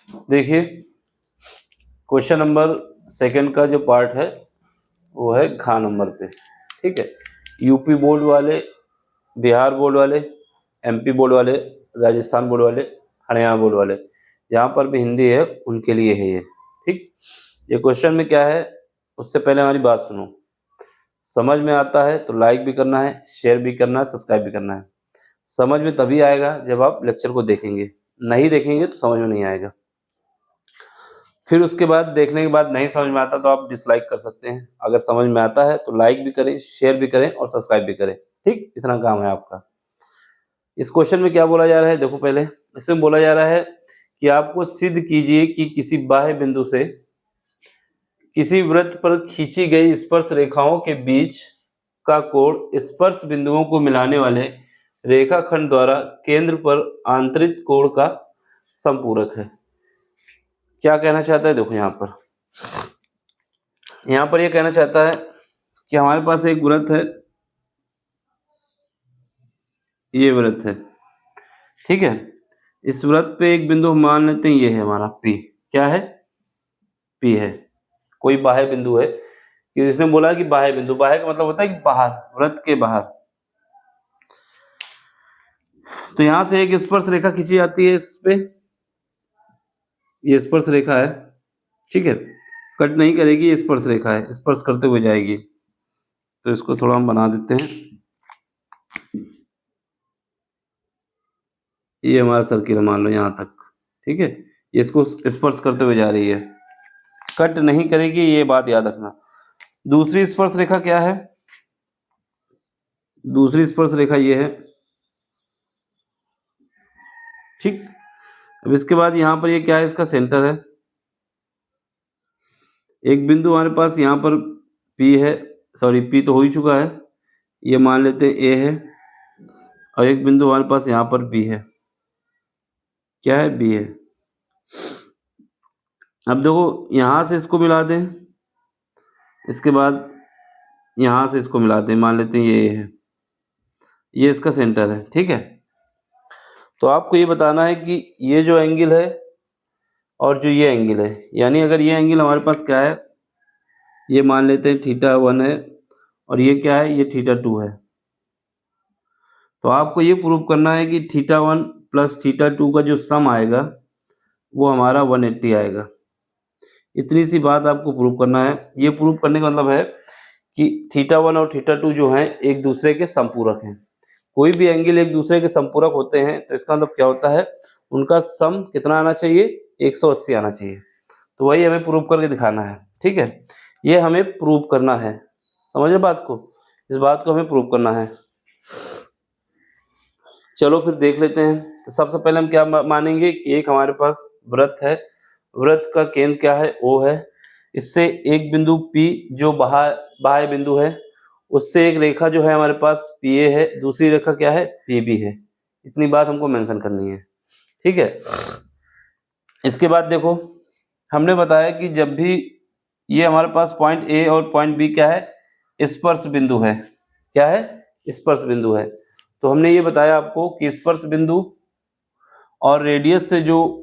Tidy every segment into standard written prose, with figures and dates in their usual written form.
देखिए, question number second का जो पार्ट है वो है घ नंबर पे। ठीक है, यूपी बोर्ड वाले, बिहार बोर्ड वाले, एमपी बोर्ड वाले, राजस्थान बोर्ड वाले, हरियाणा बोर्ड वाले, जहाँ पर भी हिंदी है उनके लिए है ये। ठीक, ये क्वेश्चन में क्या है, उससे पहले हमारी बात सुनो। समझ में आता है तो लाइक भी करना है, शेयर भी करना है, सब्सक्राइब भी करना है। समझ में तभी आएगा जब आप लेक्चर को देखेंगे, नहीं देखेंगे तो समझ में नहीं आएगा। फिर उसके बाद देखने के बाद नहीं समझ में आता तो आप डिसलाइक कर सकते हैं। अगर समझ में आता है तो लाइक भी करें, शेयर भी करें और सब्सक्राइब भी करें। ठीक, इतना काम है आपका। इस क्वेश्चन में क्या बोला जा रहा है, देखो पहले इसमें बोला जा रहा है कि आपको सिद्ध कीजिए कि किसी बाह्य बिंदु से किसी वृत्त पर खींची गई स्पर्श रेखाओं के बीच का कोण स्पर्श बिंदुओं को मिलाने वाले रेखाखंड द्वारा केंद्र पर आंतरिक कोण का संपूरक है। क्या कहना चाहता है, देखो यहाँ पर ये कहना चाहता है कि हमारे पास एक वृत्त है, ये वृत्त है। ठीक है, इस वृत्त पे एक बिंदु हम मान लेते हैं, ये है हमारा P। क्या है, P है। कोई बाह्य बिंदु है कि इसने बोला कि बाह्य बिंदु, बाह्य का मतलब होता है कि बाहर, वृत्त के बाहर। तो यहां से एक स्पर्श रेखा खींची जाती है इस पे, ये स्पर्श रेखा है। ठीक है, कट नहीं करेगी, ये स्पर्श रेखा है, स्पर्श करते हुए जाएगी। तो इसको थोड़ा हम बना देते हैं, ये हमारा सर्किल मान लो यहाँ तक। ठीक है, ये इसको स्पर्श करते हुए जा रही है, कट नहीं करेगी, ये बात याद रखना। दूसरी स्पर्श रेखा क्या है, दूसरी स्पर्श रेखा ये है। ठीक, अब इसके बाद यहाँ पर ये क्या है, इसका सेंटर है। एक बिंदु हमारे पास यहाँ पर P है, सॉरी P तो हो ही चुका है, ये मान लेते हैं A है। और एक बिंदु हमारे पास यहाँ पर B है। क्या है, B है। अब देखो यहाँ से इसको मिला दें, इसके बाद यहाँ से इसको मिला दें, मान लेते हैं ये है, ये इसका सेंटर है। ठीक है, तो आपको ये बताना है कि ये जो एंगल है और जो ये एंगल है, यानी अगर ये एंगल हमारे पास क्या है, ये मान लेते हैं θ1 है, और ये क्या है, ये θ2 है। तो आपको ये प्रूव करना है कि θ1 प्लस θ2 का जो सम आएगा वो हमारा 180 आएगा। इतनी सी बात आपको प्रूव करना है। ये प्रूव करने का मतलब है कि θ1 और θ2 जो हैं एक दूसरे के संपूरक हैं। कोई भी एंगल एक दूसरे के संपूरक होते हैं तो इसका मतलब क्या होता है, उनका सम कितना आना चाहिए, 180 आना चाहिए। तो वही हमें प्रूव करके दिखाना है। ठीक है, ये हमें प्रूव करना है, समझ बात को, इस बात को हमें प्रूव करना है। चलो फिर देख लेते हैं। तो सबसे पहले हम क्या मानेंगे कि एक हमारे पास वृत्त है, वृत्त का केंद्र क्या है, O है। इससे एक बिंदु P जो बाह्य बिंदु है, उससे एक रेखा जो है हमारे पास PA है, दूसरी रेखा क्या है, PB है। इतनी बात हमको मेंशन करनी है। ठीक है, इसके बाद देखो हमने बताया कि जब भी ये हमारे पास पॉइंट A और पॉइंट B क्या है, स्पर्श बिंदु है। क्या है, स्पर्श बिंदु है। तो हमने ये बताया आपको कि स्पर्श बिंदु और रेडियस से जो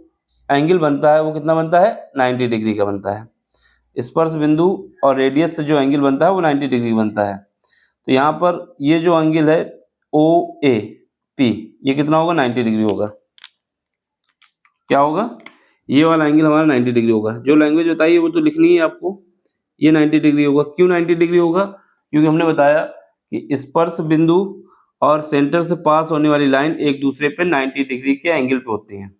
एंगल बनता है वो कितना बनता है, 90 डिग्री का बनता है। स्पर्श बिंदु और रेडियस से जो एंगल बनता है वो 90 डिग्री बनता है। तो यहाँ पर ये जो एंगल है OAP, ये कितना होगा, 90 डिग्री होगा। क्या होगा, ये वाला एंगल हमारा 90 डिग्री होगा। जो लैंग्वेज बताई है वो तो लिखनी है आपको। ये 90 डिग्री होगा। क्यों 90 डिग्री होगा, क्योंकि हमने बताया कि स्पर्श बिंदु और सेंटर से पास होने वाली लाइन एक दूसरे पे 90 डिग्री के एंगल पे होती हैं।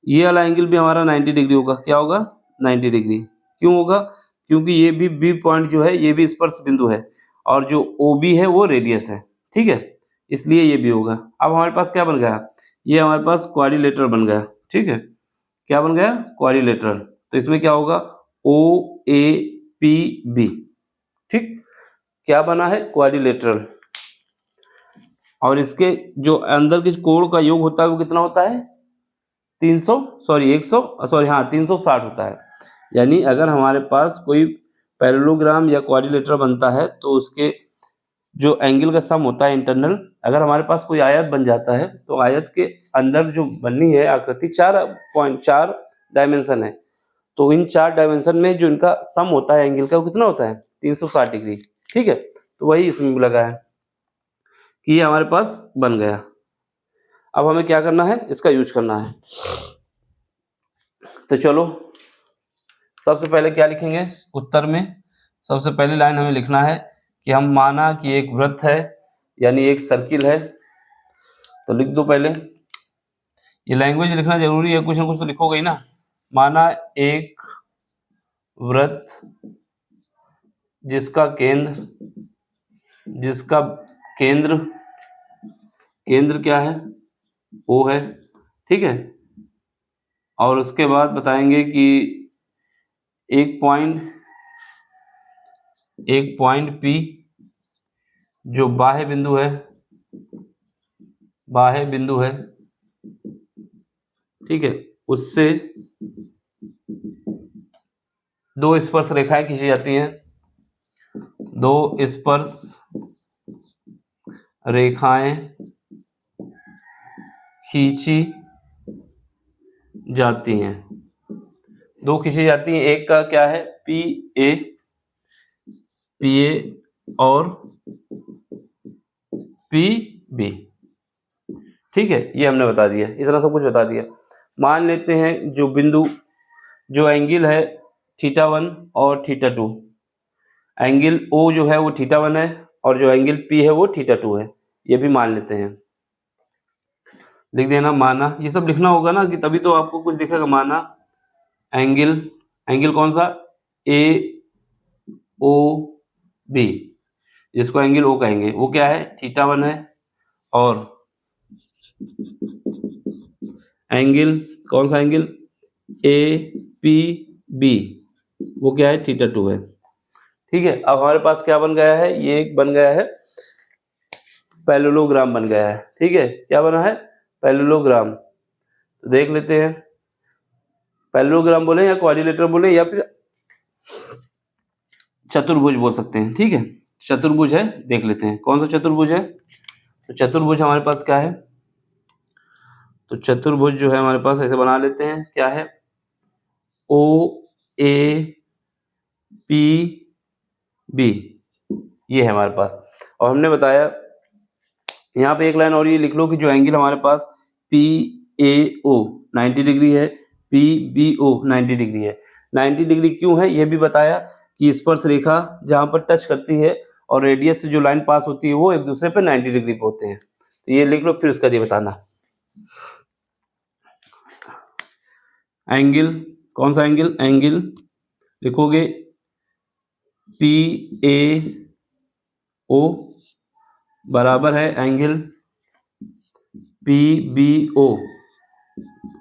ये वाला एंगल भी हमारा 90 डिग्री होगा। क्या होगा, 90 डिग्री। क्यों होगा, क्योंकि ये भी बी पॉइंट जो है ये भी स्पर्श बिंदु है और जो OB है वो रेडियस है। ठीक है, इसलिए ये भी होगा। अब हमारे पास क्या बन गया, ये हमारे पास क्वाड्रिलेटरल बन गया। ठीक है, क्या बन गया, क्वाड्रिलेटरल। तो इसमें क्या होगा, OAPB। ठीक, क्या बना है, क्वाड्रिलेटरल। और इसके जो अंदर के कोण का योग होता है वो कितना होता है, 360 होता है। यानी अगर हमारे पास कोई पैरेललोग्राम या क्वाड्रिलेटरल बनता है तो उसके जो एंगल का सम होता है इंटरनल, अगर हमारे पास कोई आयत बन जाता है तो आयत के अंदर जो बननी है आकृति 4 डायमेंशन है, तो इन 4 डायमेंशन में जो इनका सम होता है एंगल का वो कितना होता है 360 डिग्री। ठीक है, तो वही इसमें भी लगा है कि ये हमारे पास बन गया। अब हमें क्या करना है, इसका यूज करना है। तो चलो सबसे पहले क्या लिखेंगे उत्तर में, सबसे पहली लाइन हमें लिखना है कि हम माना कि एक वृत्त है यानी एक सर्किल है। तो लिख दो पहले, ये लैंग्वेज लिखना जरूरी है, कुछ ना कुछ तो लिखोगे ही ना। माना एक वृत्त जिसका केंद्र क्या है, O है। ठीक है, और उसके बाद बताएंगे कि एक पॉइंट P जो बाह्य बिंदु है, ठीक है, उससे 2 स्पर्श रेखाएं खींची जाती हैं, 2 स्पर्श रेखाएं खींची जाती हैं, 2 खींची जाती हैं। एक का क्या है PA और PB। ठीक है, ये हमने बता दिया, इतना सब कुछ बता दिया। मान लेते हैं जो एंगल है θ1 और θ2, एंगल O जो है वो θ1 है और जो एंगल P है वो θ2 है, ये भी मान लेते हैं। लिख देना माना, ये सब लिखना होगा ना कि तभी तो आपको कुछ दिखेगा। माना एंगल कौन सा AOB, जिसको एंगल O कहेंगे, वो क्या है θ1 है, और एंगल कौन सा एंगल APB, वो क्या है θ2 है। ठीक है, अब हमारे पास क्या बन गया है, ये एक बन गया है पैरेललोग्राम बन गया है। ठीक है, क्या बना है पैरेललोग्राम। तो देख लेते हैं, पैरेललोग्राम बोले या क्वाड्रिलेटरल बोले या फिर चतुर्भुज बोल सकते हैं। ठीक है, चतुर्भुज है, देख लेते हैं कौन सा चतुर्भुज है। तो चतुर्भुज हमारे पास क्या है, तो चतुर्भुज जो है हमारे पास ऐसे बना लेते हैं, क्या है OAPB, ये है हमारे पास। और हमने बताया यहाँ पे एक लाइन और ये लिख लो कि जो एंगल हमारे पास PAO 90 डिग्री है, PBO 90 डिग्री है। 90 डिग्री क्यों है ये भी बताया कि स्पर्श रेखा जहाँ पर टच करती है और रेडियस से जो लाइन पास होती है वो एक दूसरे पे 90 डिग्री पे होते हैं। तो ये लिख लो, फिर उसका ये बताना एंगल कौन सा एंगल लिखोगे PAO बराबर है एंगल PBO,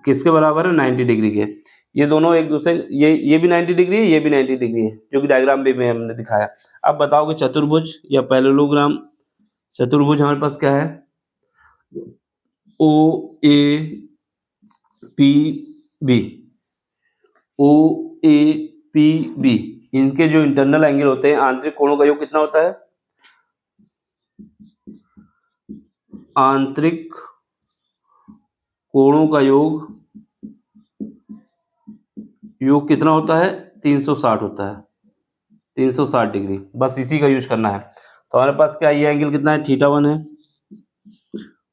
किसके बराबर है 90 डिग्री के। ये दोनों एक दूसरे, ये भी 90 डिग्री है, ये भी 90 डिग्री है, जो कि डायग्राम में हमने दिखाया। अब बताओ कि चतुर्भुज या पैरेललोग्राम, चतुर्भुज हमारे पास क्या है OAPB, इनके जो इंटरनल एंगल होते हैं, आंतरिक कोणों का योग कितना होता है, आंतरिक कोणों का योग कितना होता है 360 होता है, 360 डिग्री। बस इसी का यूज करना है। तो हमारे पास क्या, ये एंगल कितना है θ1 है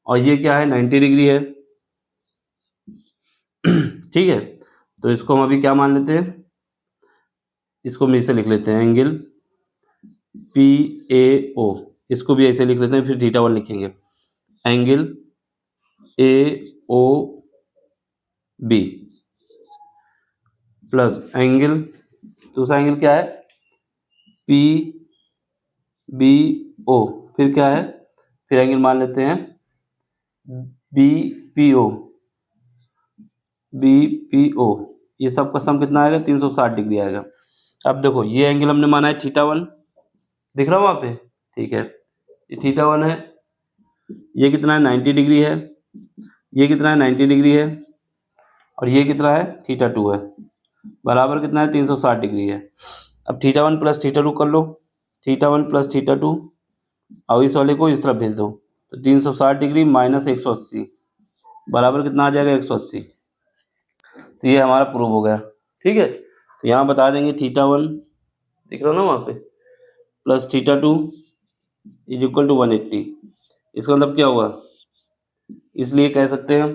और ये क्या है 90 डिग्री है। ठीक है, तो इसको हम अभी क्या मान लेते हैं, इसको हम इसे लिख लेते हैं एंगल PAO, इसको भी ऐसे लिख लेते हैं, फिर θ1 लिखेंगे एंगल AOB प्लस एंगल, दूसरा एंगल क्या है PBO, फिर क्या है, फिर एंगल मान लेते हैं BPO, ये सब का सम कितना आएगा 360 डिग्री आएगा। अब देखो ये एंगल हमने माना है θ1, दिख रहा है वहाँ पे, ठीक है, ये θ1 है, ये कितना है 90 डिग्री है, ये कितना है 90 डिग्री है, और ये कितना है θ2 है, बराबर कितना है 360 डिग्री है। अब θ1 प्लस θ2 कर लो, θ1 प्लस θ2, और इस वाले को इस तरफ भेज दो, तो 360 डिग्री माइनस 180 बराबर कितना आ जाएगा 180। तो ये हमारा प्रूव हो गया। ठीक है, तो यहाँ बता देंगे θ1 दिख रहा ना वहाँ पे प्लस θ2 इज इक्वल टू 180। इसका मतलब क्या हुआ, इसलिए कह सकते हैं हम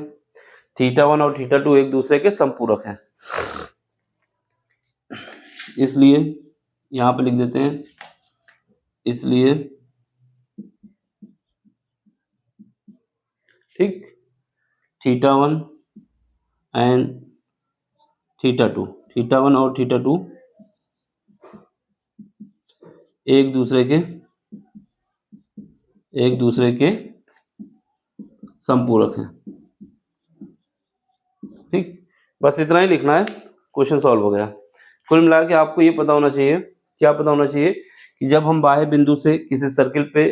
θ1 और θ2 एक दूसरे के समपूरक हैं, इसलिए यहाँ पे लिख देते हैं, इसलिए ठीक θ1 एंड θ2, θ1 और θ2 एक दूसरे के समपूरक हैं। ठीक, बस इतना ही लिखना है, क्वेश्चन सॉल्व हो गया। कुल मिला के आपको ये पता होना चाहिए, क्या पता होना चाहिए कि जब हम बाह्य बिंदु से किसी सर्किल पे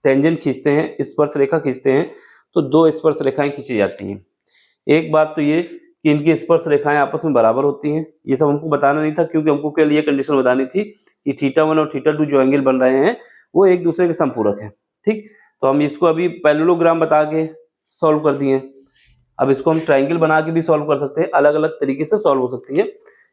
टेंजेंट खींचते हैं, स्पर्श रेखा खींचते हैं, तो दो स्पर्श रेखाएं खींची जाती हैं। एक बात तो ये कि इनकी स्पर्श रेखाएं आपस में बराबर होती हैं, ये सब हमको बताना नहीं था, क्योंकि हमको केवल ये कंडीशन बतानी थी कि θ1 और θ2 जो एंगल बन रहे हैं वो एक दूसरे के समपूरक हैं। ठीक, तो हम इसको अभी पैरेललोग्राम बता के सॉल्व कर दिए। अब इसको हम ट्राइंगल बना के भी सॉल्व कर सकते हैं, अलग अलग तरीके से सॉल्व हो सकती है।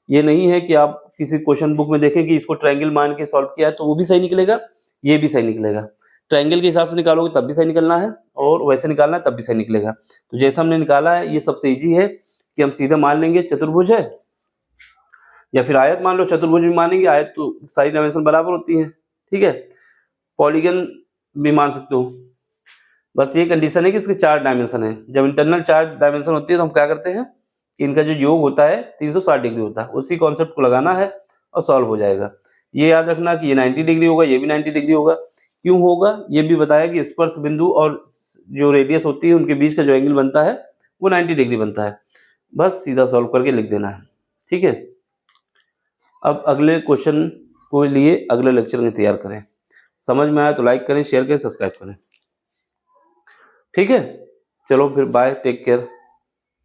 ये नहीं है कि आप किसी क्वेश्चन बुक में देखें कि इसको ट्राइंगल मान के सॉल्व किया है तो वो भी सही निकलेगा, ये भी सही निकलेगा। ट्राइंगल के हिसाब से निकालोगे तब भी सही निकलना है, और वैसे निकालना है तब भी सही निकलेगा। तो जैसा हमने निकाला है ये सबसे ईजी है कि हम सीधा मान लेंगे चतुर्भुज है, या फिर आयत मान लो, चतुर्भुज भी मानेंगे, आयत तो सारी डायमेंशन बराबर होती है। ठीक है, पॉलीगन भी मान सकते हो, बस ये कंडीशन है कि इसके 4 डायमेंशन है। जब इंटरनल 4 डायमेंशन होती है तो हम क्या करते हैं कि इनका जो योग होता है 360 डिग्री होता है, उसी कॉन्सेप्ट को लगाना है और सॉल्व हो जाएगा। ये याद रखना कि ये 90 डिग्री होगा, ये भी 90 डिग्री होगा। क्यों होगा ये भी बताया कि स्पर्श बिंदु और जो रेडियस होती है उनके बीच का जो एंगल बनता है वो 90 डिग्री बनता है। बस सीधा सॉल्व करके लिख देना है। ठीक है, अब अगले क्वेश्चन को लिए अगले लेक्चर में तैयार करें। समझ में आया तो लाइक करें, शेयर करें, सब्सक्राइब करें। ठीक है, चलो फिर बाय, टेक केयर।